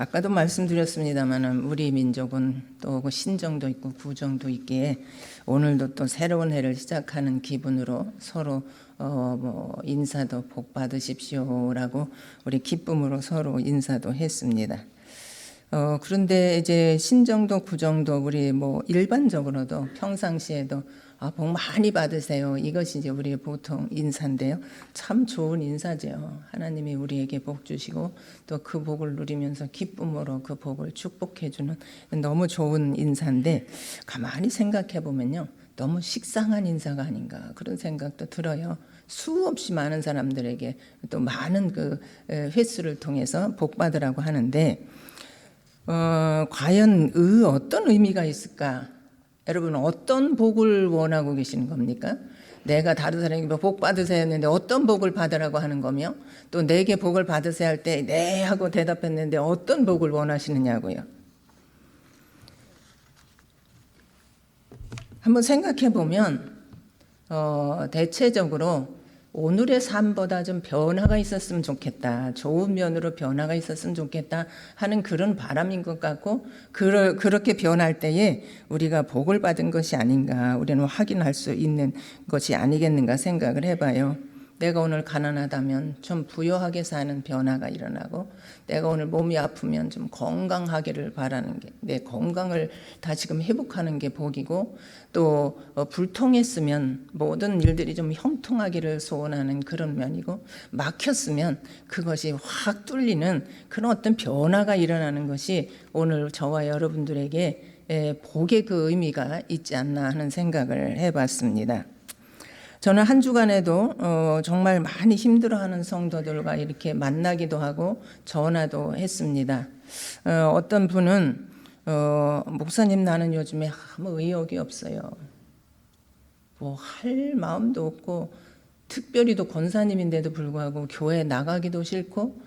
아까도 말씀드렸습니다마는 우리 민족은 또 그 신정도 있고 구정도 있기에 오늘도 또 새로운 해를 시작하는 기분으로 서로 인사도 복 받으십시오라고 우리 기쁨으로 서로 인사도 했습니다. 그런데 이제 신정도 구정도 우리 일반적으로도 평상시에도 복 많이 받으세요. 이것이 이제 우리의 보통 인사인데요. 참 좋은 인사죠. 하나님이 우리에게 복 주시고 또 그 복을 누리면서 기쁨으로 그 복을 축복해 주는 너무 좋은 인사인데 가만히 생각해 보면요. 너무 식상한 인사가 아닌가 그런 생각도 들어요. 수없이 많은 사람들에게 또 많은 그 횟수를 통해서 복 받으라고 하는데 과연 어떤 의미가 있을까? 여러분 어떤 복을 원하고 계시는 겁니까? 내가 다른 사람에게 복 받으세요 했는데 어떤 복을 받으라고 하는 거며 또 내게 복을 받으세요 할 때 네 하고 대답했는데 어떤 복을 원하시느냐고요. 한번 생각해 보면 대체적으로 오늘의 삶보다 좀 변화가 있었으면 좋겠다. 좋은 면으로 변화가 있었으면 좋겠다 하는 그런 바람인 것 같고 그렇게 변할 때에 우리가 복을 받은 것이 아닌가 우리는 확인할 수 있는 것이 아니겠는가 생각을 해봐요. 내가 오늘 가난하다면 좀 부유하게 사는 변화가 일어나고 내가 오늘 몸이 아프면 좀 건강하기를 바라는 게 내 건강을 다시금 회복하는 게 복이고 또 불통했으면 모든 일들이 좀 형통하기를 소원하는 그런 면이고 막혔으면 그것이 확 뚫리는 그런 어떤 변화가 일어나는 것이 오늘 저와 여러분들에게 복의 그 의미가 있지 않나 하는 생각을 해봤습니다. 저는 한 주간에도 정말 많이 힘들어하는 성도들과 이렇게 만나기도 하고 전화도 했습니다. 어떤 분은 목사님 나는 요즘에 아무 의욕이 없어요. 할 마음도 없고 특별히도 권사님인데도 불구하고 교회 나가기도 싫고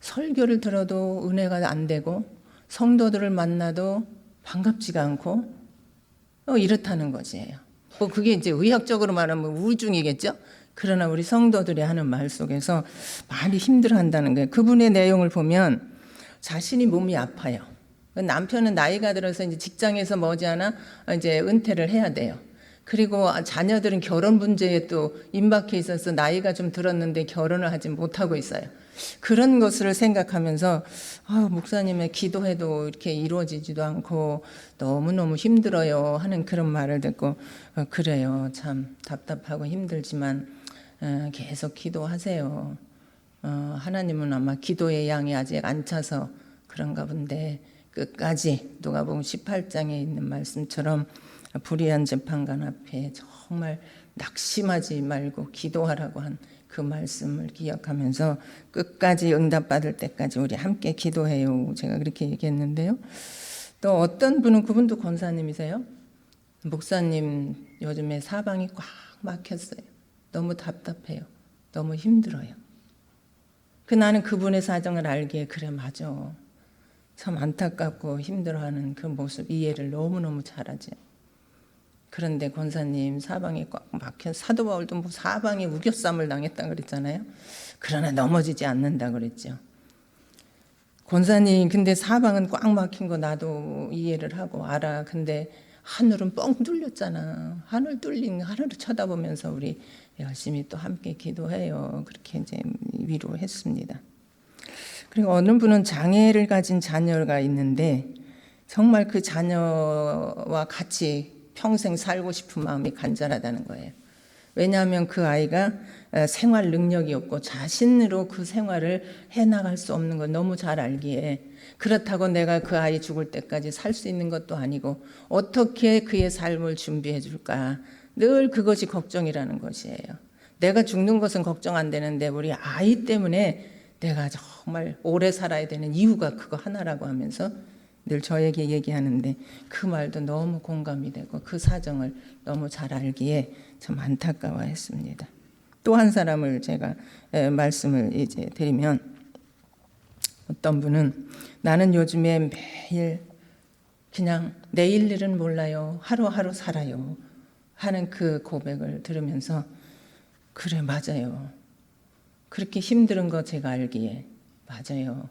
설교를 들어도 은혜가 안 되고 성도들을 만나도 반갑지가 않고 이렇다는 것이에요. 그게 이제 의학적으로 말하면 우울증이겠죠. 그러나 우리 성도들이 하는 말 속에서 많이 힘들어한다는 거예요. 그분의 내용을 보면 자신이 몸이 아파요. 남편은 나이가 들어서 이제 직장에서 머지않아 이제 은퇴를 해야 돼요. 그리고 자녀들은 결혼 문제에 또 임박해 있어서 나이가 좀 들었는데 결혼을 하지 못하고 있어요. 그런 것을 생각하면서 목사님의 기도해도 이렇게 이루어지지도 않고 너무너무 힘들어요 하는 그런 말을 듣고 그래요. 참 답답하고 힘들지만 계속 기도하세요. 하나님은 아마 기도의 양이 아직 안 차서 그런가 본데 끝까지 누가복음 18장에 있는 말씀처럼 불의한 재판관 앞에 정말 낙심하지 말고 기도하라고 한 그 말씀을 기억하면서 끝까지 응답받을 때까지 우리 함께 기도해요. 제가 그렇게 얘기했는데요. 또 어떤 분은 그분도 권사님이세요. 목사님 요즘에 사방이 꽉 막혔어요. 너무 답답해요. 너무 힘들어요. 나는 그분의 사정을 알기에 그래 맞아. 참 안타깝고 힘들어하는 그 모습 이해를 너무너무 잘하죠. 그런데 권사님 사방이 꽉 막혀 사도 바울도 사방에 우겨쌈을 당했다 그랬잖아요. 그러나 넘어지지 않는다 그랬죠. 권사님 근데 사방은 꽉 막힌 거 나도 이해를 하고 알아. 근데 하늘은 뻥 뚫렸잖아. 하늘을 쳐다보면서 우리 열심히 또 함께 기도해요. 그렇게 이제 위로했습니다. 그리고 어느 분은 장애를 가진 자녀가 있는데 정말 그 자녀와 같이 평생 살고 싶은 마음이 간절하다는 거예요. 왜냐하면 그 아이가 생활 능력이 없고 자신으로 그 생활을 해나갈 수 없는 걸 너무 잘 알기에 그렇다고 내가 그 아이 죽을 때까지 살 수 있는 것도 아니고 어떻게 그의 삶을 준비해 줄까 늘 그것이 걱정이라는 것이에요. 내가 죽는 것은 걱정 안 되는데 우리 아이 때문에 내가 정말 오래 살아야 되는 이유가 그거 하나라고 하면서 늘 저에게 얘기하는데 그 말도 너무 공감이 되고 그 사정을 너무 잘 알기에 참 안타까워했습니다. 또 한 사람을 제가 말씀을 이제 드리면 어떤 분은 나는 요즘에 매일 그냥 내일 일은 몰라요. 하루하루 살아요. 하는 그 고백을 들으면서 그래 맞아요. 그렇게 힘든 거 제가 알기에 맞아요.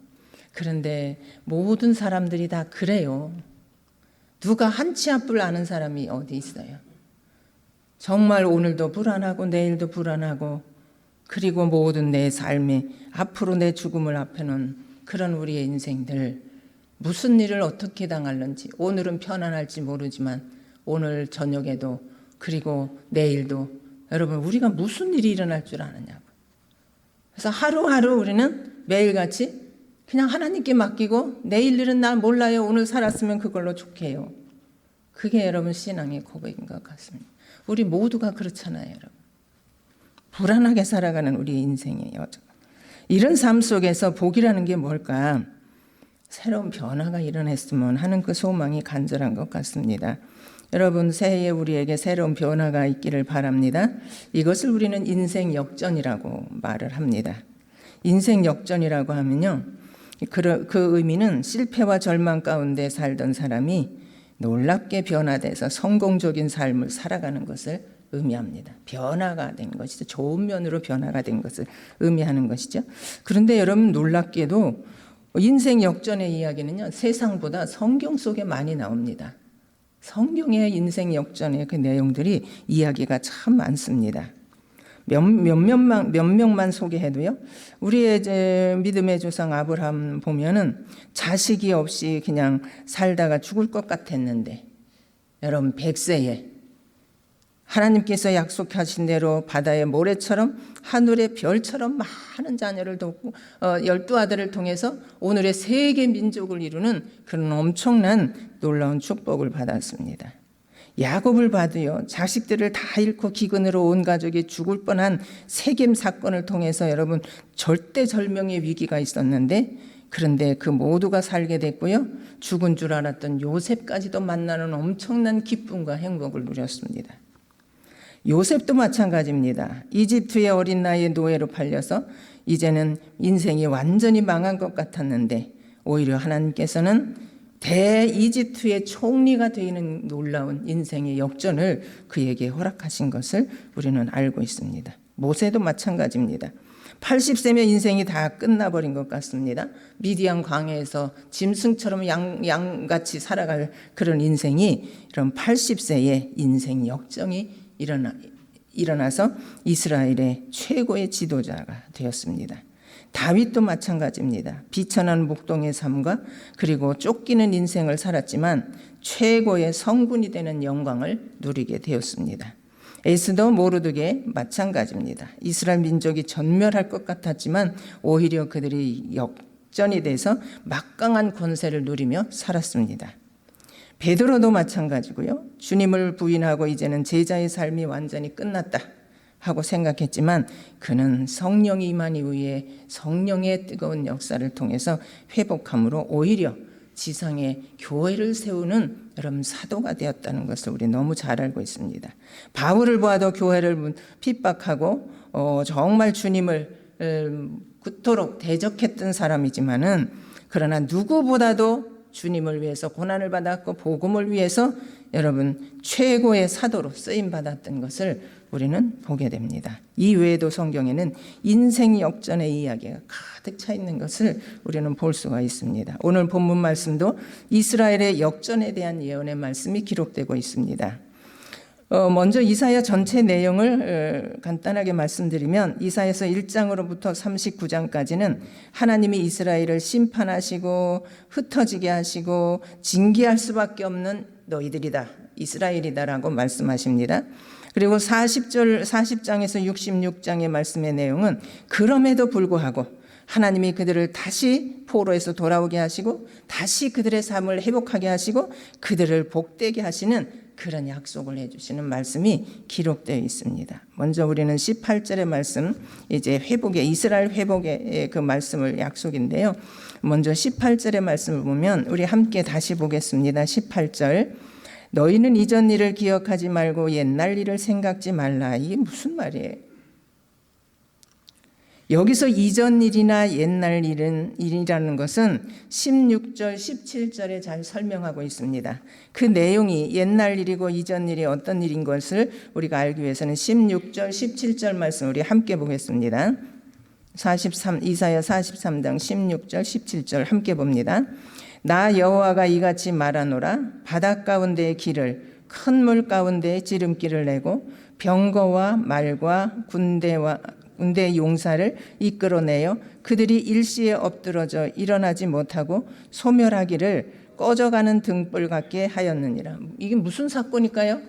그런데 모든 사람들이 다 그래요. 누가 한 치 앞을 아는 사람이 어디 있어요? 정말 오늘도 불안하고 내일도 불안하고, 그리고 모든 내 삶이 앞으로 내 죽음을 앞에 놓은 그런 우리의 인생들, 무슨 일을 어떻게 당할는지, 오늘은 편안할지 모르지만 오늘 저녁에도 그리고 내일도 여러분 우리가 무슨 일이 일어날 줄 아느냐고. 그래서 하루하루 우리는 매일같이 그냥 하나님께 맡기고 내일 일은 난 몰라요. 오늘 살았으면 그걸로 좋게요. 그게 여러분 신앙의 고백인 것 같습니다. 우리 모두가 그렇잖아요, 여러분. 불안하게 살아가는 우리 인생이에요. 이런 삶 속에서 복이라는 게 뭘까? 새로운 변화가 일어났으면 하는 그 소망이 간절한 것 같습니다. 여러분, 새해에 우리에게 새로운 변화가 있기를 바랍니다. 이것을 우리는 인생 역전이라고 말을 합니다. 인생 역전이라고 하면요, 그 의미는 실패와 절망 가운데 살던 사람이 놀랍게 변화돼서 성공적인 삶을 살아가는 것을 의미합니다. 변화가 된 것이죠. 좋은 면으로 변화가 된 것을 의미하는 것이죠. 그런데 여러분, 놀랍게도 인생 역전의 이야기는요, 세상보다 성경 속에 많이 나옵니다. 성경의 인생 역전의 그 내용들이 이야기가 참 많습니다. 몇 명만 소개해도요, 우리의 이제 믿음의 조상 아브라함 보면은 자식이 없이 그냥 살다가 죽을 것 같았는데, 여러분 100세에 하나님께서 약속하신 대로 바다의 모래처럼 하늘의 별처럼 많은 자녀를 뒀고 12아들을 통해서 오늘의 세계 민족을 이루는 그런 엄청난 놀라운 축복을 받았습니다. 야곱을 봐도요, 자식들을 다 잃고 기근으로 온 가족이 죽을 뻔한 세겜 사건을 통해서 여러분 절대절명의 위기가 있었는데, 그런데 그 모두가 살게 됐고요, 죽은 줄 알았던 요셉까지도 만나는 엄청난 기쁨과 행복을 누렸습니다. 요셉도 마찬가지입니다. 이집트의 어린 나이에 노예로 팔려서 이제는 인생이 완전히 망한 것 같았는데, 오히려 하나님께서는 대이집트의 총리가 되는 놀라운 인생의 역전을 그에게 허락하신 것을 우리는 알고 있습니다. 모세도 마찬가지입니다. 80세면 인생이 다 끝나버린 것 같습니다. 미디안 광야에서 짐승처럼 양같이 살아갈 그런 인생이 이런 80세의 인생 역정이 일어나서 이스라엘의 최고의 지도자가 되었습니다. 다윗도 마찬가지입니다. 비천한 목동의 삶과 그리고 쫓기는 인생을 살았지만 최고의 성군이 되는 영광을 누리게 되었습니다. 에스더 모르드게 마찬가지입니다. 이스라엘 민족이 전멸할 것 같았지만 오히려 그들이 역전이 돼서 막강한 권세를 누리며 살았습니다. 베드로도 마찬가지고요. 주님을 부인하고 이제는 제자의 삶이 완전히 끝났다 하고 생각했지만 그는 성령이 임한 이후에 성령의 뜨거운 역사를 통해서 회복함으로 오히려 지상에 교회를 세우는 여러분 사도가 되었다는 것을 우리 너무 잘 알고 있습니다. 바울을 보아도 교회를 핍박하고 정말 주님을 그토록 대적했던 사람이지만은, 그러나 누구보다도 주님을 위해서 고난을 받았고 복음을 위해서 여러분 최고의 사도로 쓰임 받았던 것을 우리는 보게 됩니다. 이 외에도 성경에는 인생 역전의 이야기가 가득 차 있는 것을 우리는 볼 수가 있습니다. 오늘 본문 말씀도 이스라엘의 역전에 대한 예언의 말씀이 기록되고 있습니다. 먼저 이사야 전체 내용을 간단하게 말씀드리면, 이사야서 1장으로부터 39장까지는 하나님이 이스라엘을 심판하시고 흩어지게 하시고 징계할 수밖에 없는 너희들이다, 이스라엘이다라고 말씀하십니다. 그리고 40장에서 66장의 말씀의 내용은 그럼에도 불구하고 하나님이 그들을 다시 포로에서 돌아오게 하시고 다시 그들의 삶을 회복하게 하시고 그들을 복되게 하시는 그런 약속을 해주시는 말씀이 기록되어 있습니다. 먼저 우리는 18절의 말씀, 이제 회복의, 이스라엘 회복의 그 말씀을 약속인데요. 먼저 18절의 말씀을 보면 우리 함께 다시 보겠습니다. 18절, 너희는 이전 일을 기억하지 말고 옛날 일을 생각지 말라. 이게 무슨 말이에요? 여기서 이전 일이나 옛날 일이라는 것은 16절, 17절에 잘 설명하고 있습니다. 그 내용이 옛날 일이고 이전 일이 어떤 일인 것을 우리가 알기 위해서는 16절, 17절 말씀 우리 함께 보겠습니다. 이사야 43장 16절 17절 함께 봅니다. 나 여호와가 이같이 말하노라. 바다 가운데의 길을 큰 물 가운데에 지름길을 내고 병거와 말과 군대 용사를 이끌어내어 그들이 일시에 엎드러져 일어나지 못하고 소멸하기를 꺼져가는 등불 같게 하였느니라. 이게 무슨 사건일까요?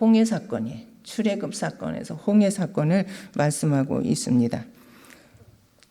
홍해 사건이에요. 출애굽 사건에서 홍해 사건을 말씀하고 있습니다.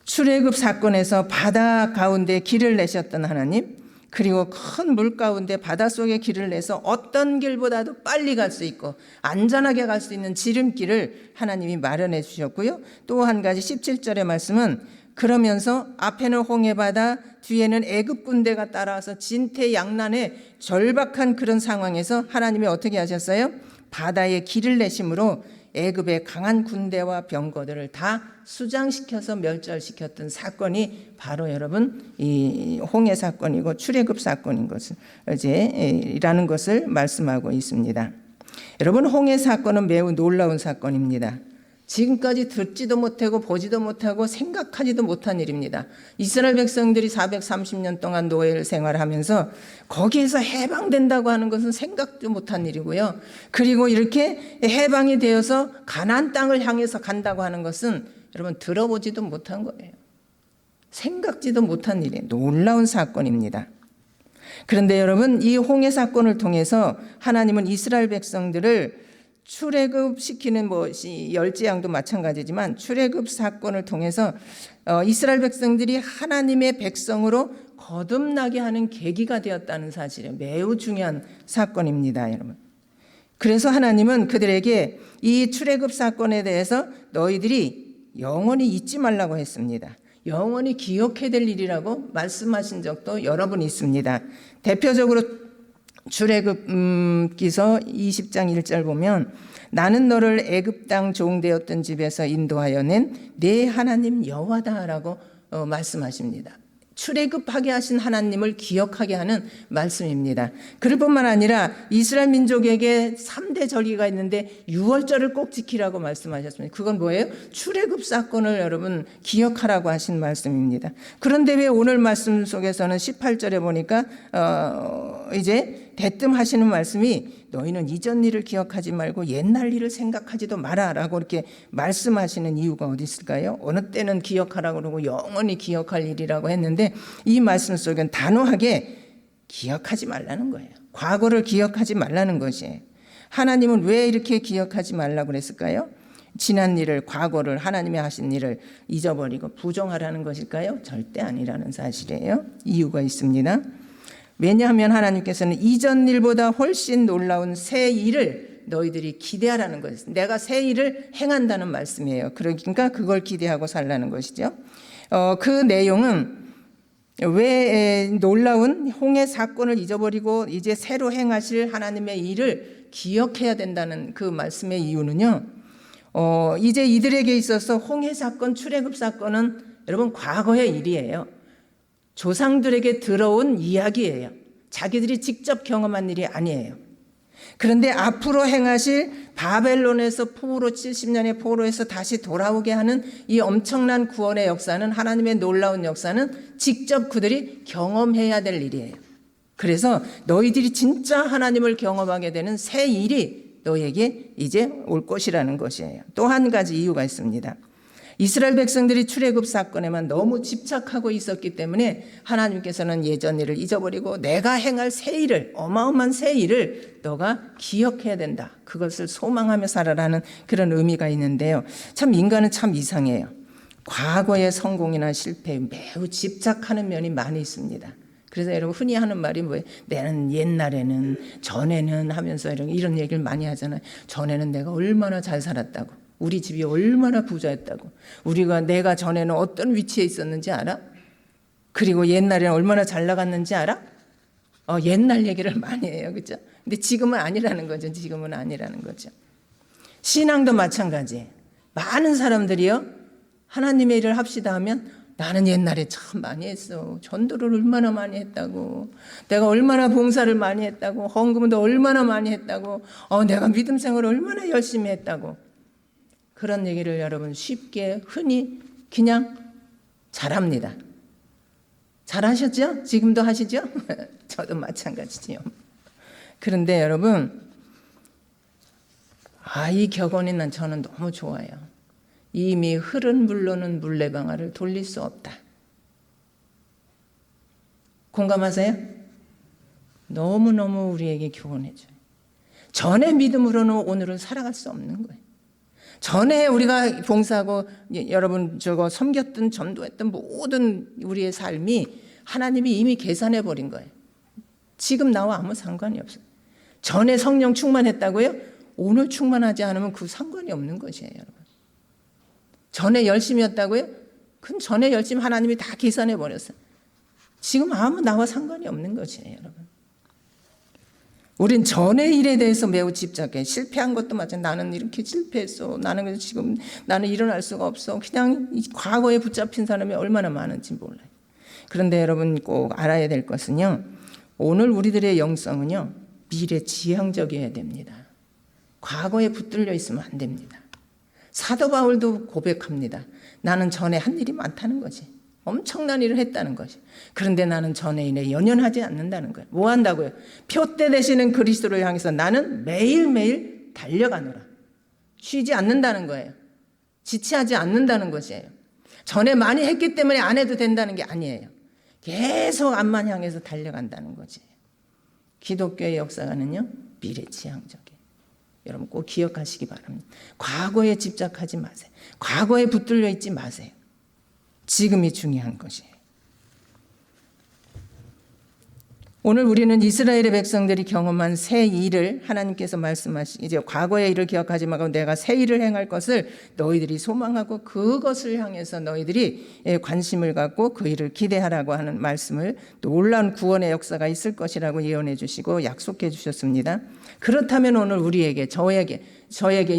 출애굽 사건에서 바다 가운데 길을 내셨던 하나님, 그리고 큰 물 가운데 바닷속에 길을 내서 어떤 길보다도 빨리 갈 수 있고 안전하게 갈 수 있는 지름길을 하나님이 마련해 주셨고요. 또 한 가지 17절의 말씀은 그러면서 앞에는 홍해바다, 뒤에는 애굽 군대가 따라와서 진퇴양난의 절박한 그런 상황에서 하나님이 어떻게 하셨어요? 바다에 길을 내심으로 애굽의 강한 군대와 병거들을 다 수장시켜서 멸절시켰던 사건이 바로 여러분 이 홍해 사건이고 출애굽 사건인 것을 이라는 것을 말씀하고 있습니다. 여러분, 홍해 사건은 매우 놀라운 사건입니다. 지금까지 듣지도 못하고 보지도 못하고 생각하지도 못한 일입니다. 이스라엘 백성들이 430년 동안 노예를 생활하면서 거기에서 해방된다고 하는 것은 생각도 못한 일이고요. 그리고 이렇게 해방이 되어서 가나안 땅을 향해서 간다고 하는 것은 여러분 들어보지도 못한 거예요. 생각지도 못한 일이에요. 놀라운 사건입니다. 그런데 여러분, 이 홍해 사건을 통해서 하나님은 이스라엘 백성들을 출애굽 시키는 열지양도 마찬가지지만 출애굽 사건을 통해서 이스라엘 백성들이 하나님의 백성으로 거듭나게 하는 계기가 되었다는 사실이 매우 중요한 사건입니다, 여러분. 그래서 하나님은 그들에게 이 출애굽 사건에 대해서 너희들이 영원히 잊지 말라고 했습니다. 영원히 기억해야 될 일이라고 말씀하신 적도 여러 번 있습니다. 대표적으로 출애굽기서 20장 1절 보면 나는 너를 애굽 땅 종되었던 집에서 인도하여 낸 내 하나님 여호와다라고 말씀하십니다. 출애굽하게 하신 하나님을 기억하게 하는 말씀입니다. 그럴 뿐만 아니라 이스라엘 민족에게 3대 절기가 있는데 6월절을 꼭 지키라고 말씀하셨습니다. 그건 뭐예요? 출애굽 사건을 여러분 기억하라고 하신 말씀입니다. 그런데 왜 오늘 말씀 속에서는 18절에 보니까 이제 대뜸 하시는 말씀이 너희는 이전 일을 기억하지 말고 옛날 일을 생각하지도 마라 라고 이렇게 말씀하시는 이유가 어디 있을까요? 어느 때는 기억하라고 그러고 영원히 기억할 일이라고 했는데 이 말씀 속엔 단호하게 기억하지 말라는 거예요. 과거를 기억하지 말라는 것이에요. 하나님은 왜 이렇게 기억하지 말라고 그랬을까요? 지난 일을, 과거를, 하나님이 하신 일을 잊어버리고 부정하라는 것일까요? 절대 아니라는 사실이에요. 이유가 있습니다. 왜냐하면 하나님께서는 이전 일보다 훨씬 놀라운 새 일을 너희들이 기대하라는 것이죠. 내가 새 일을 행한다는 말씀이에요. 그러니까 그걸 기대하고 살라는 것이죠. 그 내용은 왜 놀라운 홍해 사건을 잊어버리고 이제 새로 행하실 하나님의 일을 기억해야 된다는 그 말씀의 이유는요. 이제 이들에게 있어서 홍해 사건, 출애굽 사건은 여러분 과거의 일이에요. 조상들에게 들어온 이야기예요. 자기들이 직접 경험한 일이 아니에요. 그런데 앞으로 행하실 바벨론에서 포로 70년의 포로에서 다시 돌아오게 하는 이 엄청난 구원의 역사는, 하나님의 놀라운 역사는 직접 그들이 경험해야 될 일이에요. 그래서 너희들이 진짜 하나님을 경험하게 되는 새 일이 너희에게 이제 올 것이라는 것이에요. 또 한 가지 이유가 있습니다. 이스라엘 백성들이 출애굽 사건에만 너무 집착하고 있었기 때문에 하나님께서는 예전 일을 잊어버리고 내가 행할 새 일을, 어마어마한 새 일을 너가 기억해야 된다. 그것을 소망하며 살아라는 그런 의미가 있는데요. 참 인간은 참 이상해요. 과거의 성공이나 실패에 매우 집착하는 면이 많이 있습니다. 그래서 여러분 흔히 하는 말이 뭐예요? 나는 옛날에는, 전에는 하면서 이런 얘기를 많이 하잖아요. 전에는 내가 얼마나 잘 살았다고. 우리 집이 얼마나 부자였다고. 내가 전에는 어떤 위치에 있었는지 알아? 그리고 옛날에는 얼마나 잘 나갔는지 알아? 옛날 얘기를 많이 해요. 그죠? 근데 지금은 아니라는 거죠. 지금은 아니라는 거죠. 신앙도 마찬가지예요. 많은 사람들이요. 하나님의 일을 합시다 하면 나는 옛날에 참 많이 했어. 전도를 얼마나 많이 했다고. 내가 얼마나 봉사를 많이 했다고. 헌금도 얼마나 많이 했다고. 내가 믿음 생활을 얼마나 열심히 했다고. 그런 얘기를 여러분 쉽게 흔히 그냥 잘합니다. 잘하셨죠? 지금도 하시죠? 저도 마찬가지지요. 그런데 여러분, 이 격언이 저는 너무 좋아요. 이미 흐른 물로는 물레방아를 돌릴 수 없다. 공감하세요? 너무너무 우리에게 교훈해줘요. 전의 믿음으로는 오늘은 살아갈 수 없는 거예요. 전에 우리가 봉사하고 여러분 저거 섬겼던 전도했던 모든 우리의 삶이 하나님이 이미 계산해 버린 거예요. 지금 나와 아무 상관이 없어요. 전에 성령 충만했다고요? 오늘 충만하지 않으면 그 상관이 없는 것이에요, 여러분. 전에 열심이었다고요? 그건 전에 열심 하나님이 다 계산해 버렸어요. 지금 아무 나와 상관이 없는 것이에요, 여러분. 우린 전의 일에 대해서 매우 집착해. 실패한 것도 마찬가지. 나는 이렇게 실패했어. 나는 지금 일어날 수가 없어. 그냥 과거에 붙잡힌 사람이 얼마나 많은지 몰라요. 그런데 여러분 꼭 알아야 될 것은요. 오늘 우리들의 영성은요. 미래지향적이어야 됩니다. 과거에 붙들려 있으면 안 됩니다. 사도 바울도 고백합니다. 나는 전에 한 일이 많다는 거지. 엄청난 일을 했다는 것이. 그런데 나는 전에 일에 연연하지 않는다는 거예요. 뭐 한다고요? 표대 되시는 그리스도를 향해서 나는 매일매일 달려가노라. 쉬지 않는다는 거예요. 지체하지 않는다는 것이에요. 전에 많이 했기 때문에 안 해도 된다는 게 아니에요. 계속 앞만 향해서 달려간다는 거지. 기독교의 역사가는요, 미래지향적이에요. 여러분 꼭 기억하시기 바랍니다. 과거에 집착하지 마세요. 과거에 붙들려 있지 마세요. 지금이 중요한 것이에요. 오늘 우리는 이스라엘의 백성들이 경험한 새 일을 하나님께서 이제 과거의 일을 기억하지 말고 내가 새 일을 행할 것을 너희들이 소망하고 그것을 향해서 너희들이 관심을 갖고 그 일을 기대하라고 하는 말씀을, 놀라운 구원의 역사가 있을 것이라고 예언해 주시고 약속해 주셨습니다. 그렇다면 오늘 우리에게, 저에게,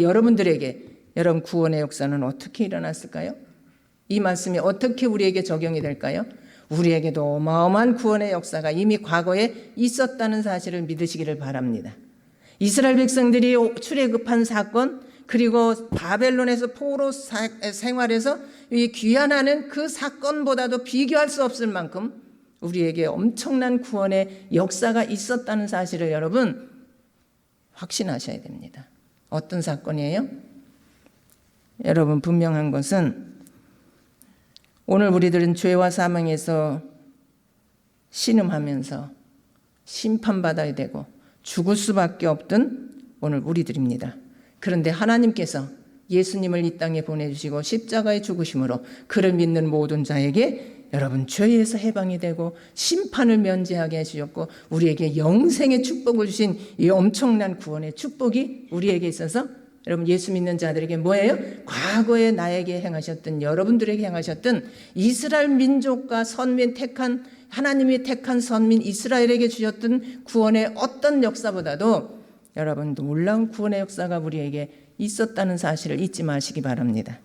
여러분들에게 여러분 구원의 역사는 어떻게 일어났을까요? 이 말씀이 어떻게 우리에게 적용이 될까요? 우리에게도 어마어마한 구원의 역사가 이미 과거에 있었다는 사실을 믿으시기를 바랍니다. 이스라엘 백성들이 출애굽한 사건, 그리고 바벨론에서 포로 생활에서 귀환하는 그 사건보다도 비교할 수 없을 만큼 우리에게 엄청난 구원의 역사가 있었다는 사실을 여러분 확신하셔야 됩니다. 어떤 사건이에요? 여러분 분명한 것은 오늘 우리들은 죄와 사망에서 신음하면서 심판받아야 되고 죽을 수밖에 없던 오늘 우리들입니다. 그런데 하나님께서 예수님을 이 땅에 보내주시고 십자가의 죽으심으로 그를 믿는 모든 자에게 여러분 죄에서 해방이 되고 심판을 면제하게 해주셨고 우리에게 영생의 축복을 주신 이 엄청난 구원의 축복이 우리에게 있어서 여러분 예수 믿는 자들에게 뭐예요? 과거에 나에게 행하셨던, 여러분들에게 행하셨던 이스라엘 민족과 선민 하나님이 택한 선민 이스라엘에게 주셨던 구원의 어떤 역사보다도 여러분 놀라운 구원의 역사가 우리에게 있었다는 사실을 잊지 마시기 바랍니다.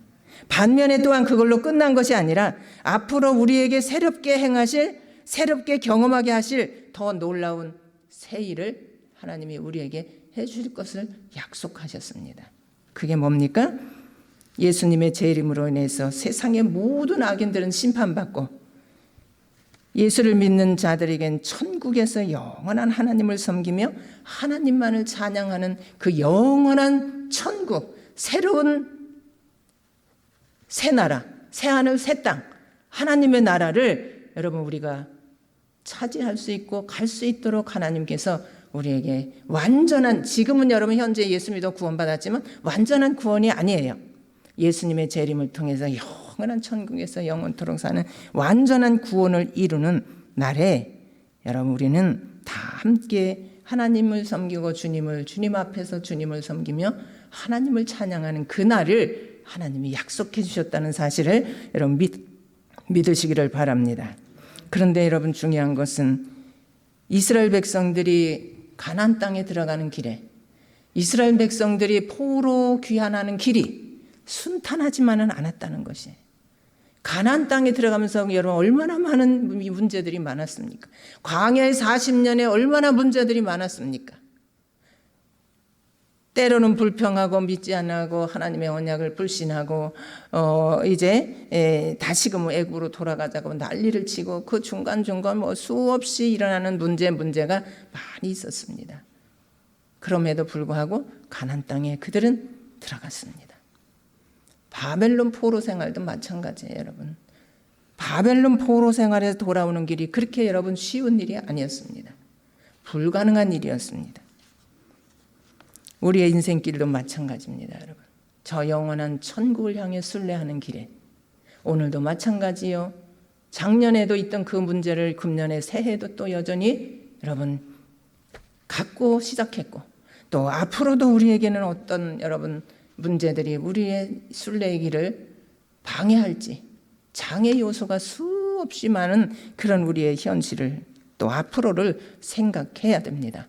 반면에 또한 그걸로 끝난 것이 아니라 앞으로 우리에게 새롭게 행하실, 새롭게 경험하게 하실 더 놀라운 새 일을 하나님이 우리에게 해 주실 것을 약속하셨습니다. 그게 뭡니까? 예수님의 제 이름으로 인해서 세상의 모든 악인들은 심판받고 예수를 믿는 자들에겐 천국에서 영원한 하나님을 섬기며 하나님만을 찬양하는 그 영원한 천국, 새로운 새 나라, 새 하늘, 새 땅, 하나님의 나라를 여러분 우리가 차지할 수 있고 갈 수 있도록 하나님께서 우리에게 완전한, 지금은 여러분 현재 예수 믿어 구원받았지만 완전한 구원이 아니에요. 예수님의 재림을 통해서 영원한 천국에서 영원토록 사는 완전한 구원을 이루는 날에 여러분 우리는 다 함께 하나님을 섬기고 주님 앞에서 주님을 섬기며 하나님을 찬양하는 그 날을 하나님이 약속해 주셨다는 사실을 여러분 믿으시기를 바랍니다. 그런데 여러분 중요한 것은 이스라엘 백성들이 가나안 땅에 들어가는 길에, 이스라엘 백성들이 포로 귀환하는 길이 순탄하지만은 않았다는 것이에요. 가나안 땅에 들어가면서 여러분 얼마나 많은 문제들이 많았습니까? 광야의 40년에 얼마나 문제들이 많았습니까? 때로는 불평하고 믿지 않고 하나님의 언약을 불신하고 이제 다시금 애굽으로 돌아가자고 난리를 치고 그 중간중간 뭐 수없이 일어나는 문제가 많이 있었습니다. 그럼에도 불구하고 가나안 땅에 그들은 들어갔습니다. 바벨론 포로 생활도 마찬가지예요, 여러분. 바벨론 포로 생활에서 돌아오는 길이 그렇게 여러분 쉬운 일이 아니었습니다. 불가능한 일이었습니다. 우리의 인생길도 마찬가지입니다, 여러분. 저 영원한 천국을 향해 순례하는 길에 오늘도 마찬가지요. 작년에도 있던 그 문제를 금년에 새해도 또 여전히 여러분 갖고 시작했고, 또 앞으로도 우리에게는 어떤 여러분 문제들이 우리의 순례의 길을 방해할지, 장애 요소가 수없이 많은 그런 우리의 현실을 또 앞으로를 생각해야 됩니다.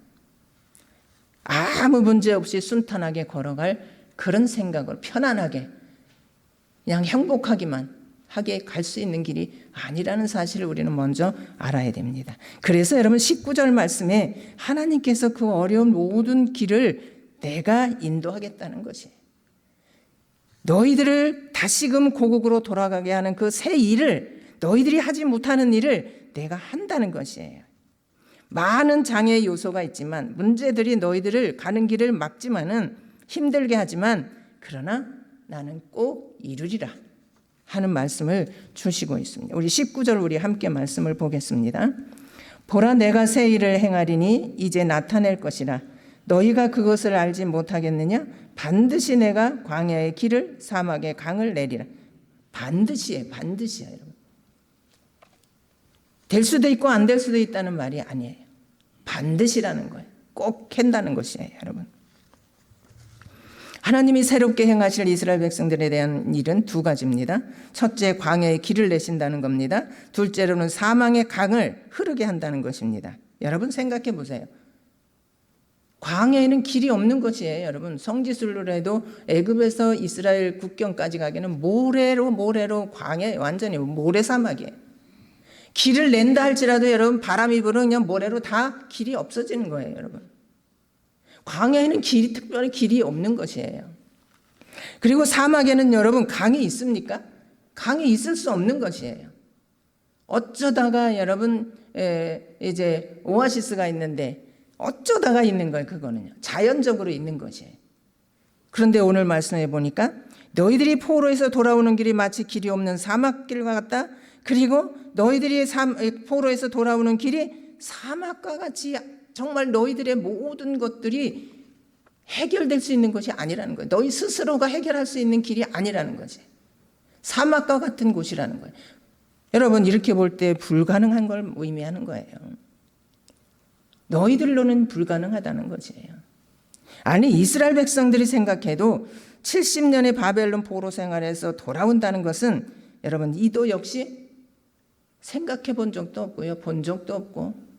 아무 문제 없이 순탄하게 걸어갈 그런 생각을 편안하게 그냥 행복하기만 하게 갈 수 있는 길이 아니라는 사실을 우리는 먼저 알아야 됩니다. 그래서 여러분 19절 말씀에 하나님께서 그 어려운 모든 길을 내가 인도하겠다는 것이에요. 너희들을 다시금 고국으로 돌아가게 하는 그 새 일을, 너희들이 하지 못하는 일을 내가 한다는 것이에요. 많은 장애 요소가 있지만, 문제들이 너희들을 가는 길을 막지만은, 힘들게 하지만, 그러나 나는 꼭 이루리라 하는 말씀을 주시고 있습니다. 우리 19절 우리 함께 말씀을 보겠습니다. 보라, 내가 새 일을 행하리니 이제 나타낼 것이라. 너희가 그것을 알지 못하겠느냐? 반드시 내가 광야의 길을, 사막의 강을 내리라. 반드시예요, 반드시야, 여러분. 될 수도 있고 안 될 수도 있다는 말이 아니에요. 반드시라는 거예요. 꼭 한다는 것이에요, 여러분. 하나님이 새롭게 행하실 이스라엘 백성들에 대한 일은 두 가지입니다. 첫째, 광야의 길을 내신다는 겁니다. 둘째로는 사망의 강을 흐르게 한다는 것입니다. 여러분 생각해 보세요. 광야에는 길이 없는 것이에요, 여러분. 성지순례로 해도 애굽에서 이스라엘 국경까지 가기는 모래로 광야에 완전히 모래사막이에요. 길을 낸다 할지라도 여러분 바람이 불으면 그냥 모래로 다 길이 없어지는 거예요, 여러분. 광야에는 특별히 길이 없는 것이에요. 그리고 사막에는 여러분 강이 있습니까? 강이 있을 수 없는 것이에요. 어쩌다가 여러분 이제 오아시스가 있는데 어쩌다가 있는 거예요, 그거는요. 자연적으로 있는 것이에요. 그런데 오늘 말씀해 보니까 너희들이 포로에서 돌아오는 길이 마치 길이 없는 사막길과 같다. 그리고 너희들이 포로에서 돌아오는 길이 사막과 같이 정말 너희들의 모든 것들이 해결될 수 있는 것이 아니라는 거예요. 너희 스스로가 해결할 수 있는 길이 아니라는 거지. 사막과 같은 곳이라는 거예요. 여러분 이렇게 볼 때 불가능한 걸 의미하는 거예요. 너희들로는 불가능하다는 것이에요. 아니 이스라엘 백성들이 생각해도 70년의 바벨론 포로 생활에서 돌아온다는 것은 여러분 이도 역시 생각해 본 적도 없고요. 본 적도 없고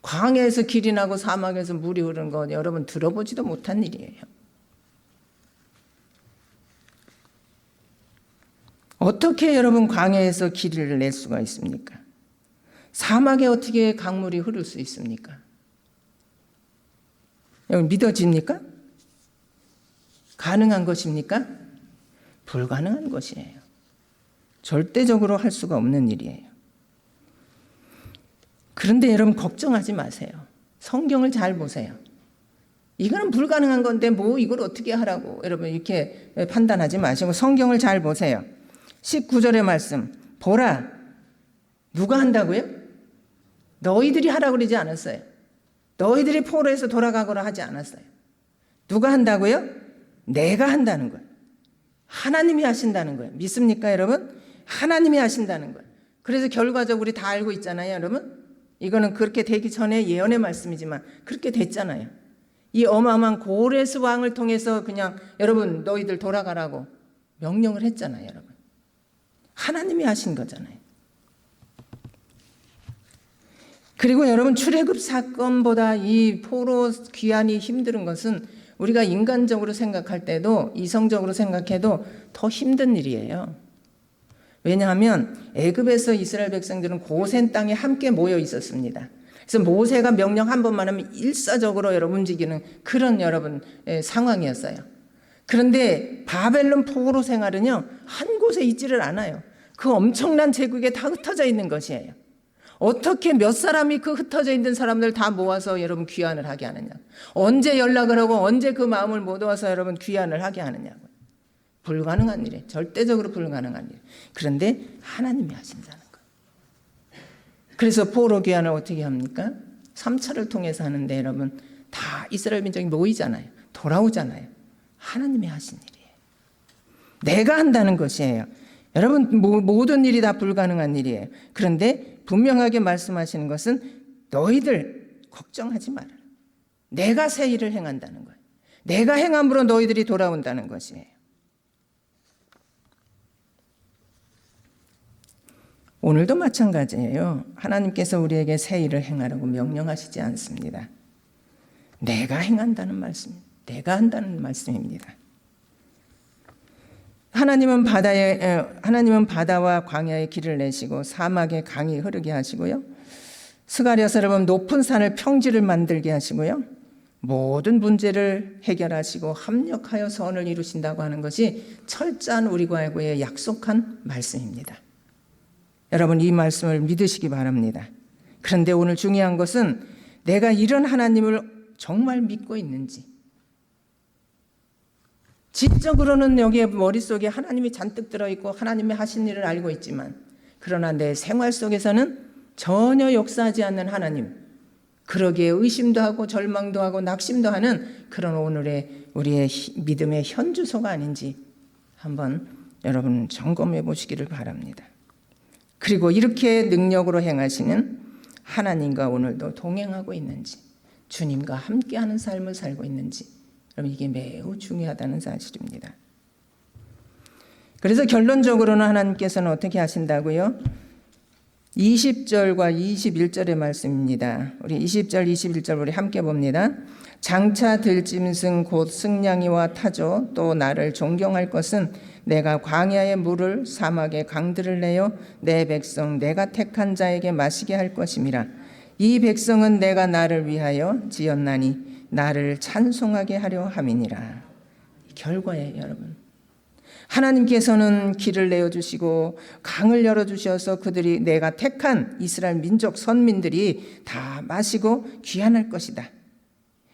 광야에서 길이 나고 사막에서 물이 흐르는 거 여러분 들어보지도 못한 일이에요. 어떻게 여러분 광야에서 길을 낼 수가 있습니까? 사막에 어떻게 강물이 흐를 수 있습니까? 여러분 믿어집니까? 가능한 것입니까? 불가능한 것이에요. 절대적으로 할 수가 없는 일이에요. 그런데 여러분 걱정하지 마세요. 성경을 잘 보세요. 이거는 불가능한 건데 뭐 이걸 어떻게 하라고 여러분 이렇게 판단하지 마시고 성경을 잘 보세요. 19절의 말씀 보라 누가 한다고요? 너희들이 하라고 그러지 않았어요. 너희들이 포로에서 돌아가거라 하지 않았어요. 누가 한다고요? 내가 한다는 거예요. 하나님이 하신다는 거예요. 믿습니까 여러분? 하나님이 하신다는 거예요. 그래서 결과적으로 우리 다 알고 있잖아요 여러분. 이거는 그렇게 되기 전에 예언의 말씀이지만 그렇게 됐잖아요. 이 어마어마한 고레스 왕을 통해서 그냥 여러분 너희들 돌아가라고 명령을 했잖아요 여러분. 하나님이 하신 거잖아요. 그리고 여러분 출애굽 사건보다 이 포로 귀환이 힘든 것은 우리가 인간적으로 생각할 때도 이성적으로 생각해도 더 힘든 일이에요. 왜냐하면 애굽에서 이스라엘 백성들은 고센 땅에 함께 모여 있었습니다. 그래서 모세가 명령 한 번만 하면 일사적으로 여러분 움직이는 그런 여러분 상황이었어요. 그런데 바벨론 포로 생활은요, 한 곳에 있지를 않아요. 그 엄청난 제국에 다 흩어져 있는 것이에요. 어떻게 몇 사람이 그 흩어져 있는 사람들 다 모아서 여러분 귀환을 하게 하느냐. 언제 연락을 하고 언제 그 마음을 모아서 여러분 귀환을 하게 하느냐고요. 불가능한 일이에요. 절대적으로 불가능한 일. 그런데 하나님이 하신다는 거예요. 그래서 포로 귀환을 어떻게 합니까? 3차를 통해서 하는데 여러분 다 이스라엘 민족이 모이잖아요. 돌아오잖아요. 하나님이 하신 일이에요. 내가 한다는 것이에요. 여러분 모든 일이 다 불가능한 일이에요. 그런데 분명하게 말씀하시는 것은 너희들 걱정하지 마라. 내가 새 일을 행한다는 거예요. 내가 행함으로 너희들이 돌아온다는 것이에요. 오늘도 마찬가지예요. 하나님께서 우리에게 새 일을 행하라고 명령하시지 않습니다. 내가 행한다는 말씀, 내가 한다는 말씀입니다. 하나님은 바다와 광야에 길을 내시고 사막에 강이 흐르게 하시고요. 스가랴서 여러분 높은 산을 평지를 만들게 하시고요. 모든 문제를 해결하시고 합력하여 선을 이루신다고 하는 것이 철저한 우리과의 약속한 말씀입니다. 여러분 이 말씀을 믿으시기 바랍니다. 그런데 오늘 중요한 것은 내가 이런 하나님을 정말 믿고 있는지, 지적으로는 여기에 머릿속에 하나님이 잔뜩 들어있고 하나님이 하신 일을 알고 있지만 그러나 내 생활 속에서는 전혀 역사하지 않는 하나님, 그러기에 의심도 하고 절망도 하고 낙심도 하는 그런 오늘의 우리의 믿음의 현주소가 아닌지 한번 여러분 점검해 보시기를 바랍니다. 그리고 이렇게 능력으로 행하시는 하나님과 오늘도 동행하고 있는지, 주님과 함께하는 삶을 살고 있는지, 여러분 이게 매우 중요하다는 사실입니다. 그래서 결론적으로는 하나님께서는 어떻게 하신다고요? 20절과 21절의 말씀입니다. 우리 20절, 21절 우리 함께 봅니다. 장차 들짐승 곧 승냥이와 타조 또 나를 존경할 것은 내가 광야의 물을 사막의 강들을 내어 내 백성 내가 택한 자에게 마시게 할 것임이라. 이 백성은 내가 나를 위하여 지었나니 나를 찬송하게 하려 함이니라. 결과에 여러분 하나님께서는 길을 내어주시고 강을 열어주셔서 그들이 내가 택한 이스라엘 민족 선민들이 다 마시고 귀환할 것이다.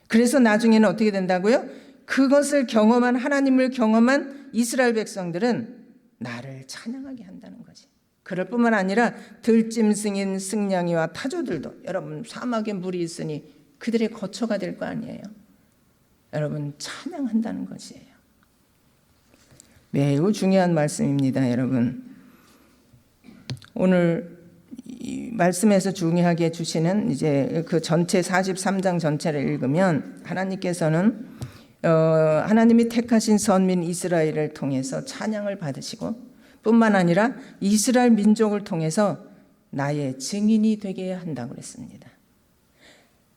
그래서 나중에는 어떻게 된다고요? 그것을 경험한 하나님을 경험한 이스라엘 백성들은 나를 찬양하게 한다는 거지. 그럴 뿐만 아니라 들짐승인 승냥이와 타조들도 여러분 사막에 물이 있으니 그들의 거처가 될 거 아니에요. 여러분 찬양한다는 것이에요. 매우 중요한 말씀입니다, 여러분. 오늘 이 말씀에서 중요하게 주시는 이제 그 전체 43장 전체를 읽으면 하나님께서는 하나님이 택하신 선민 이스라엘을 통해서 찬양을 받으시고 뿐만 아니라 이스라엘 민족을 통해서 나의 증인이 되게 한다고 그랬습니다.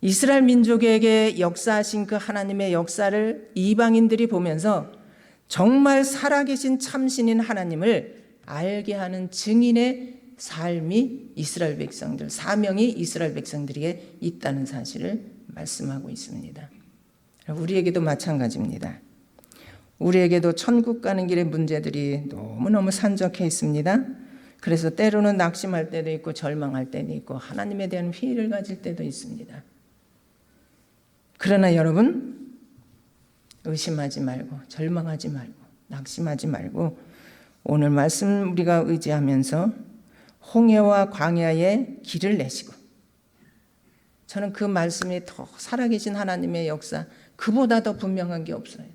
이스라엘 민족에게 역사하신 그 하나님의 역사를 이방인들이 보면서 정말 살아계신 참신인 하나님을 알게 하는 증인의 삶이 이스라엘 백성들, 사명이 이스라엘 백성들에게 있다는 사실을 말씀하고 있습니다. 우리에게도 마찬가지입니다. 우리에게도 천국 가는 길의 문제들이 너무너무 산적해 있습니다. 그래서 때로는 낙심할 때도 있고 절망할 때도 있고 하나님에 대한 회의를 가질 때도 있습니다. 그러나 여러분 의심하지 말고 절망하지 말고 낙심하지 말고 오늘 말씀 우리가 의지하면서 홍해와 광야에 길을 내시고, 저는 그 말씀이 더 살아계신 하나님의 역사 그보다 더 분명한 게 없어요.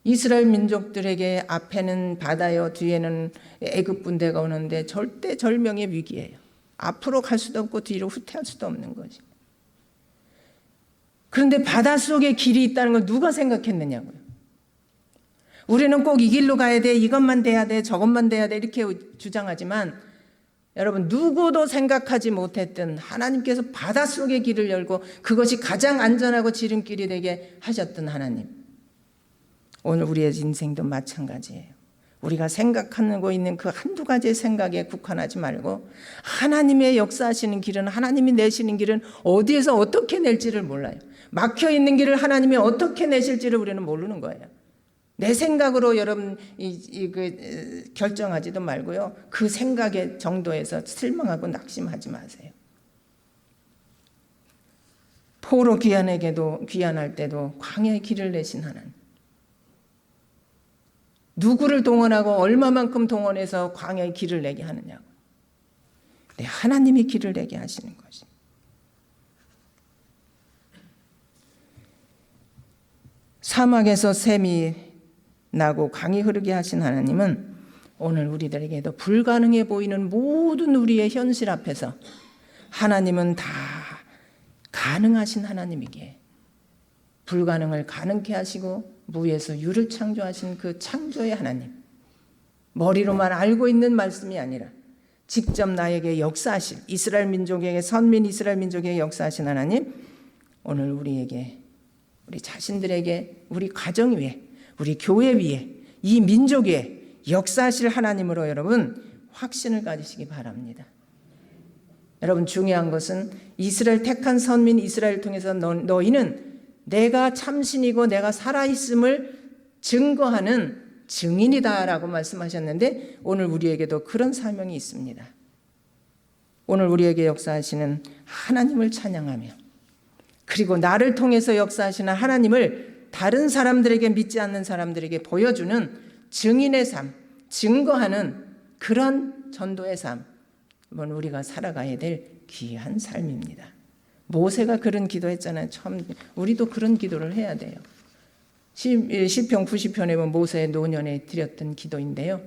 이스라엘 민족들에게 앞에는 바다요 뒤에는 애굽 군대가 오는데 절대 절명의 위기예요. 앞으로 갈 수도 없고 뒤로 후퇴할 수도 없는 거죠. 그런데 바닷속에 길이 있다는 걸 누가 생각했느냐고요. 우리는 꼭 이 길로 가야 돼, 이것만 돼야 돼, 저것만 돼야 돼 이렇게 주장하지만 여러분 누구도 생각하지 못했던 하나님께서 바닷속에 길을 열고 그것이 가장 안전하고 지름길이 되게 하셨던 하나님, 오늘 우리의 인생도 마찬가지예요. 우리가 생각하고 있는 그 한두 가지의 생각에 국한하지 말고 하나님의 역사하시는 길은, 하나님이 내시는 길은 어디에서 어떻게 낼지를 몰라요. 막혀있는 길을 하나님이 어떻게 내실지를 우리는 모르는 거예요. 내 생각으로 여러분 결정하지도 말고요. 그 생각의 정도에서 실망하고 낙심하지 마세요. 포로 귀환할 때도 광야의 길을 내신 하나님. 누구를 동원하고 얼마만큼 동원해서 광야의 길을 내게 하느냐고. 네, 하나님이 길을 내게 하시는 것이. 사막에서 샘이 나고 강이 흐르게 하신 하나님은 오늘 우리들에게도 불가능해 보이는 모든 우리의 현실 앞에서 하나님은 다 가능하신 하나님이기에 불가능을 가능케 하시고 무에서 유를 창조하신 그 창조의 하나님, 머리로만 알고 있는 말씀이 아니라 직접 나에게 역사하신 이스라엘 민족에게, 선민 이스라엘 민족에게 역사하신 하나님, 오늘 우리에게, 우리 자신들에게, 우리 가정 위에, 우리 교회 위에, 이 민족 위에 역사하실 하나님으로 여러분 확신을 가지시기 바랍니다. 여러분, 중요한 것은 이스라엘 택한 선민 이스라엘을 통해서 너희는 내가 참신이고 내가 살아있음을 증거하는 증인이다라고 말씀하셨는데, 오늘 우리에게도 그런 사명이 있습니다. 오늘 우리에게 역사하시는 하나님을 찬양하며, 그리고 나를 통해서 역사하시는 하나님을 다른 사람들에게, 믿지 않는 사람들에게 보여주는 증인의 삶, 증거하는 그런 전도의 삶, 이건 우리가 살아가야 될 귀한 삶입니다. 모세가 그런 기도했잖아요. 처음 우리도 그런 기도를 해야 돼요. 시편 90편에 보면 모세의 노년에 드렸던 기도인데요.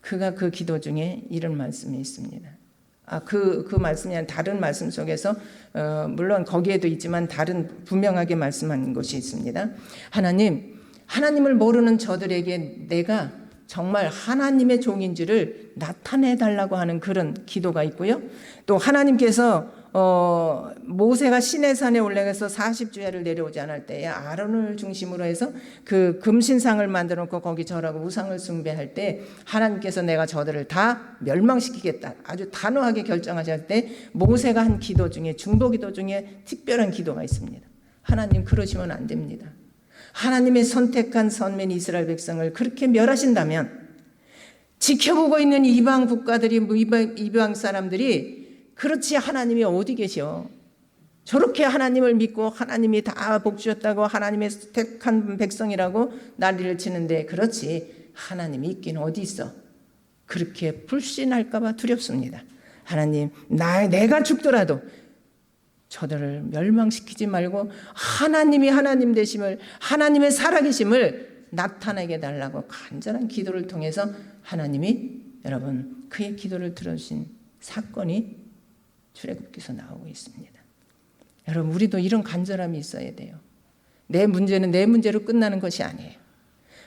그가 그 기도 중에 이런 말씀이 있습니다. 그 말씀이 아니라 다른 말씀 속에서 물론 거기에도 있지만 다른 분명하게 말씀한 것이 있습니다. 하나님을 모르는 저들에게 내가 정말 하나님의 종인지를 나타내 달라고 하는 그런 기도가 있고요. 또 하나님께서 모세가 시내산에 올라가서 40주야를 내려오지 않을 때에 아론을 중심으로 해서 그 금신상을 만들어 놓고 거기 절하고 우상을 숭배할 때 하나님께서 내가 저들을 다 멸망시키겠다 아주 단호하게 결정하실 때 모세가 한 기도 중에, 중보기도 중에 특별한 기도가 있습니다. 하나님, 그러시면 안 됩니다. 하나님의 선택한 선민 이스라엘 백성을 그렇게 멸하신다면 지켜보고 있는 이방 국가들이, 이방 사람들이 그렇지 하나님이 어디 계셔? 저렇게 하나님을 믿고 하나님이 다 복 주셨다고 하나님의 택한 백성이라고 난리를 치는데, 그렇지 하나님이 있긴 어디 있어? 그렇게 불신할까 봐 두렵습니다. 하나님, 내가 죽더라도 저들을 멸망시키지 말고 하나님이 하나님 되심을, 하나님의 살아계심을 나타내게 달라고 간절한 기도를 통해서 하나님이 여러분 그의 기도를 들어주신 사건이 출애굽기서 나오고 있습니다. 여러분, 우리도 이런 간절함이 있어야 돼요. 내 문제는 내 문제로 끝나는 것이 아니에요.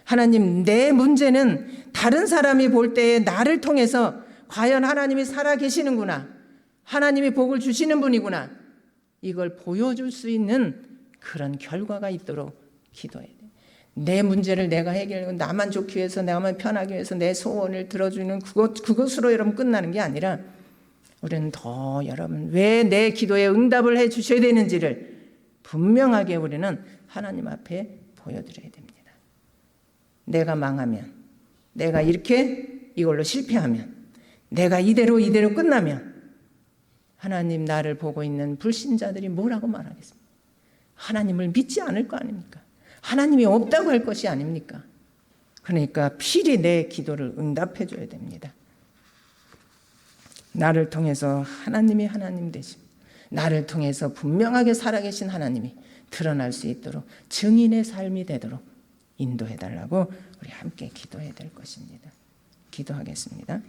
하나님, 내 문제는 다른 사람이 볼 때에 나를 통해서 과연 하나님이 살아계시는구나, 하나님이 복을 주시는 분이구나, 이걸 보여줄 수 있는 그런 결과가 있도록 기도해야 돼요. 내 문제를 내가 해결하고 나만 좋기 위해서, 나만 편하기 위해서 내 소원을 들어주는 그것으로 여러분 끝나는 게 아니라, 우리는 더 여러분 왜 내 기도에 응답을 해 주셔야 되는지를 분명하게 우리는 하나님 앞에 보여드려야 됩니다. 내가 망하면, 내가 이걸로 실패하면, 내가 이대로 끝나면 하나님, 나를 보고 있는 불신자들이 뭐라고 말하겠습니까? 하나님을 믿지 않을 거 아닙니까? 하나님이 없다고 할 것이 아닙니까? 그러니까 필히 내 기도를 응답해 줘야 됩니다. 나를 통해서 하나님이 하나님 되심, 나를 통해서 분명하게 살아계신 하나님이 드러날 수 있도록 증인의 삶이 되도록 인도해 달라고 우리 함께 기도해야 될 것입니다. 기도하겠습니다.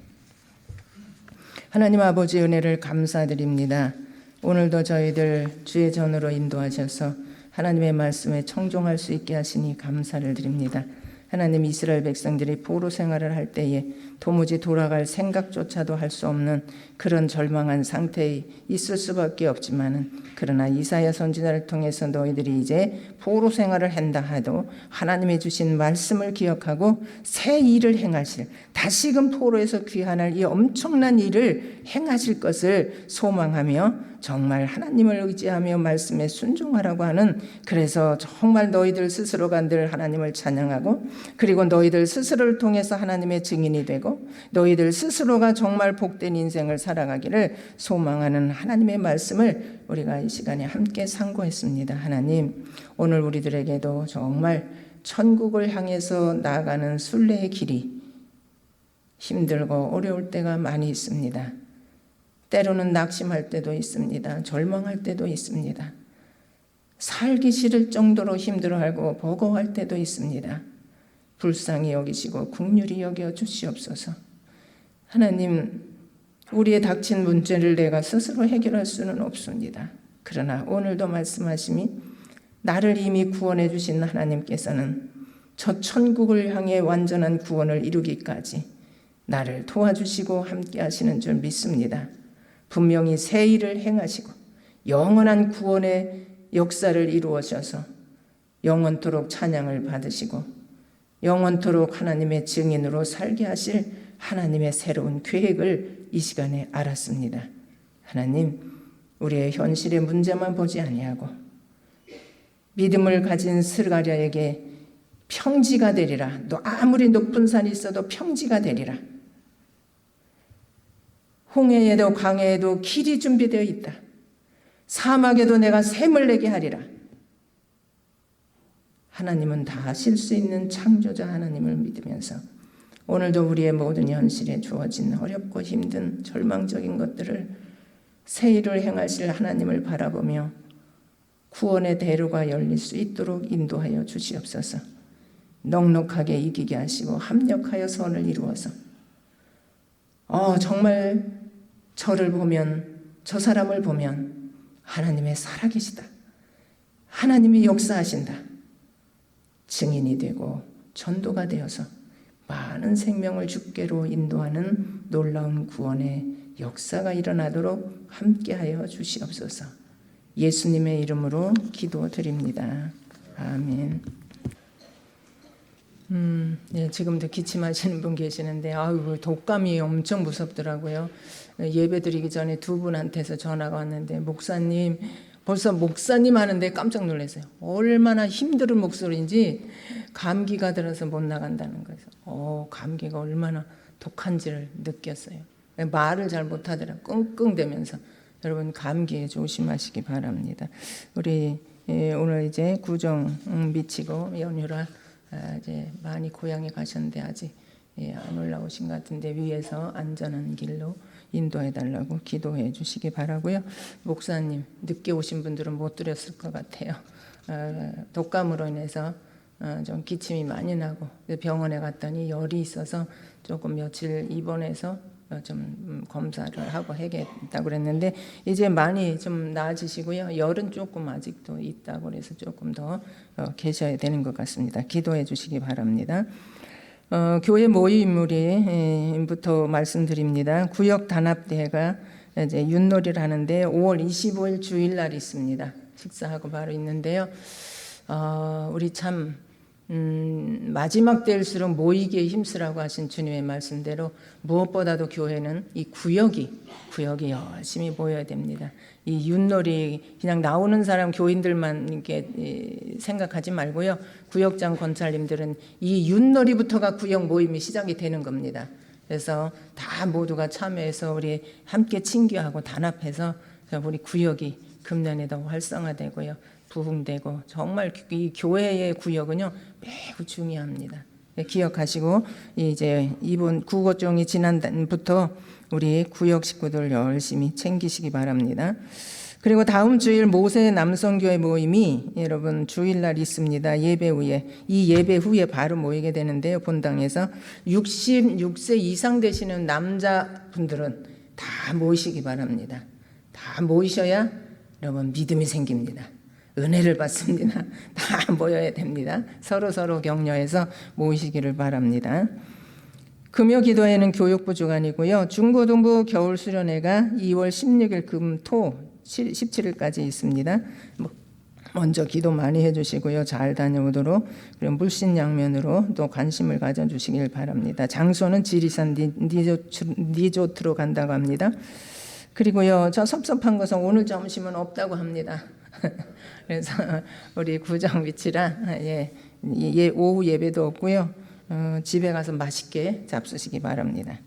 하나님 아버지, 은혜를 감사드립니다. 오늘도 저희들 주의 전으로 인도하셔서 하나님의 말씀에 청종할 수 있게 하시니 감사를 드립니다. 하나님, 이스라엘 백성들이 포로 생활을 할 때에 도무지 돌아갈 생각조차도 할 수 없는 그런 절망한 상태에 있을 수밖에 없지만은, 그러나 이사야 선지자를 통해서 너희들이 이제 포로 생활을 한다 하도 하나님이 주신 말씀을 기억하고 새 일을 행하실, 다시금 포로에서 귀환할 이 엄청난 일을 행하실 것을 소망하며 정말 하나님을 의지하며 말씀에 순종하라고 하는, 그래서 정말 너희들 스스로가 늘 하나님을 찬양하고, 그리고 너희들 스스로를 통해서 하나님의 증인이 되고 너희들 스스로가 정말 복된 인생을 살아가기를 소망하는 하나님의 말씀을 우리가 이 시간에 함께 상고했습니다. 하나님, 오늘 우리들에게도 정말 천국을 향해서 나아가는 순례의 길이 힘들고 어려울 때가 많이 있습니다. 때로는 낙심할 때도 있습니다. 절망할 때도 있습니다. 살기 싫을 정도로 힘들어하고 버거워할 때도 있습니다. 불쌍히 여기시고 긍휼히 여겨 주시옵소서. 하나님, 우리의 닥친 문제를 내가 스스로 해결할 수는 없습니다. 그러나 오늘도 말씀하심이 나를 이미 구원해 주신 하나님께서는 저 천국을 향해 완전한 구원을 이루기까지 나를 도와주시고 함께 하시는 줄 믿습니다. 분명히 새 일을 행하시고 영원한 구원의 역사를 이루어셔서 영원토록 찬양을 받으시고 영원토록 하나님의 증인으로 살게 하실 하나님의 새로운 계획을 이 시간에 알았습니다. 하나님, 우리의 현실의 문제만 보지 아니하고 믿음을 가진 스가랴에게 평지가 되리라. 너 아무리 높은 산이 있어도 평지가 되리라. 홍해에도 강해에도 길이 준비되어 있다. 사막에도 내가 샘을 내게 하리라. 하나님은 다 하실 수 있는 창조자 하나님을 믿으면서 오늘도 우리의 모든 현실에 주어진 어렵고 힘든 절망적인 것들을 새 일을 행하실 하나님을 바라보며 구원의 대로가 열릴 수 있도록 인도하여 주시옵소서. 넉넉하게 이기게 하시고 합력하여 선을 이루어서 정말 저를 보면, 저 사람을 보면 하나님의 살아계시다, 하나님이 역사하신다, 증인이 되고 전도가 되어서 많은 생명을 주께로 인도하는 놀라운 구원의 역사가 일어나도록 함께하여 주시옵소서. 예수님의 이름으로 기도드립니다. 아멘. 지금도 기침하시는 분 계시는데 독감이 엄청 무섭더라고요. 예배 드리기 전에 두 분한테서 전화가 왔는데 목사님, 벌써 목사님 하는데 깜짝 놀랐어요. 얼마나 힘든 목소리인지 감기가 들어서 못 나간다는 거예요. 감기가 얼마나 독한지를 느꼈어요. 말을 잘 못하더라고요. 끙끙대면서. 여러분, 감기에 조심하시기 바랍니다. 우리 오늘 이제 구정 미치고 연휴라 이제 많이 고향에 가셨는데 아직 안 올라오신 것 같은데 위에서 안전한 길로 인도해 달라고 기도해 주시기 바라고요. 목사님, 늦게 오신 분들은 못 드렸을 것 같아요. 독감으로 인해서 좀 기침이 많이 나고 병원에 갔더니 열이 있어서 조금 며칠 입원해서 좀 검사를 하고 해야겠다고 그랬는데 이제 많이 좀 나아지시고요. 열은 조금 아직도 있다고 그래서 조금 더 계셔야 되는 것 같습니다. 기도해 주시기 바랍니다. 교회 모임부터 말씀드립니다. 구역 단합대회가 이제 윷놀이를 하는데 5월 25일 주일날 있습니다. 식사하고 바로 있는데요. 우리 참 마지막 때일수록 모이기에 힘쓰라고 하신 주님의 말씀대로 무엇보다도 교회는 이 구역이 열심히 모여야 됩니다. 이 윷놀이 그냥 나오는 사람 교인들만 이렇게 생각하지 말고요. 구역장 권찰님들은 이 윷놀이부터가 구역 모임이 시작이 되는 겁니다. 그래서 다 모두가 참여해서 우리 함께 친교하고 단합해서 우리 구역이 금년에 더 활성화되고요. 부흥되고 정말 이 교회의 구역은요 매우 중요합니다. 기억하시고 이제 이번 구호종이 지난부터 우리 구역 식구들 열심히 챙기시기 바랍니다. 그리고 다음 주일 모세 남성교회 모임이 여러분 주일날 있습니다. 예배 후에 이 예배 후에 바로 모이게 되는데요. 본당에서 66세 이상 되시는 남자분들은 다 모이시기 바랍니다. 다 모이셔야 여러분 믿음이 생깁니다. 은혜를 받습니다. 다 모여야 됩니다. 서로 격려해서 모이시기를 바랍니다. 금요 기도회는 교육부 주관이고요. 중고등부 겨울 수련회가 2월 16일 금, 토 17일까지 있습니다. 먼저 기도 많이 해주시고요. 잘 다녀오도록, 그리고 물신양면으로 또 관심을 가져주시길 바랍니다. 장소는 지리산 리조트로 간다고 합니다. 그리고요, 저 섭섭한 것은 오늘 점심은 없다고 합니다. 그래서 우리 구정 위치라 오후 예배도 없고요. 집에 가서 맛있게 잡수시기 바랍니다.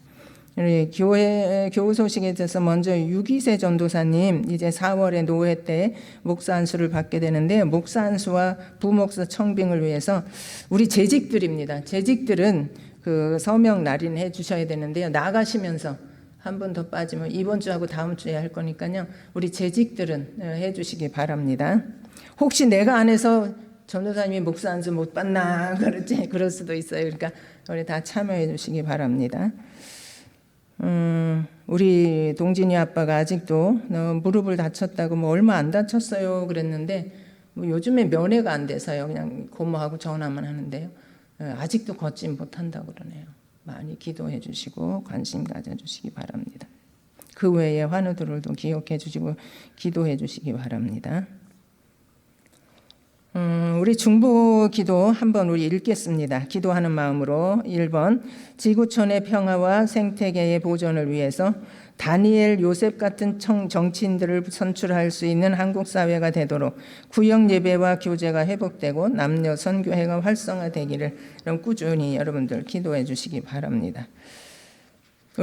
우리 교우 소식에 대해서 먼저 6.2세 전도사님 이제 4월에 노회 때 목사 안수를 받게 되는데요. 목사 안수와 부목사 청빙을 위해서 우리 재직들입니다. 재직들은 그 서명 날인해 주셔야 되는데요. 나가시면서 한 번 더 빠지면 이번 주하고 다음 주에 할 거니까요. 우리 재직들은 해 주시기 바랍니다. 혹시 내가 안 해서 전도사님이 목사 안수 못 받나 그럴 수도 있어요. 그러니까 우리 다 참여해 주시기 바랍니다. 우리 동진이 아빠가 아직도 무릎을 다쳤다고 얼마 안 다쳤어요 그랬는데 요즘에 면회가 안 돼서요. 그냥 고모하고 전화만 하는데요. 아직도 걷지 못한다고 그러네요. 많이 기도해 주시고 관심 가져주시기 바랍니다. 그 외에 환우들도 기억해 주시고 기도해 주시기 바랍니다. 우리 중보 기도 한번 우리 읽겠습니다. 기도하는 마음으로 1번 지구촌의 평화와 생태계의 보존을 위해서 다니엘, 요셉 같은 정치인들을 선출할 수 있는 한국 사회가 되도록 구역 예배와 교제가 회복되고 남녀 선교회가 활성화되기를 꾸준히 여러분들 기도해 주시기 바랍니다.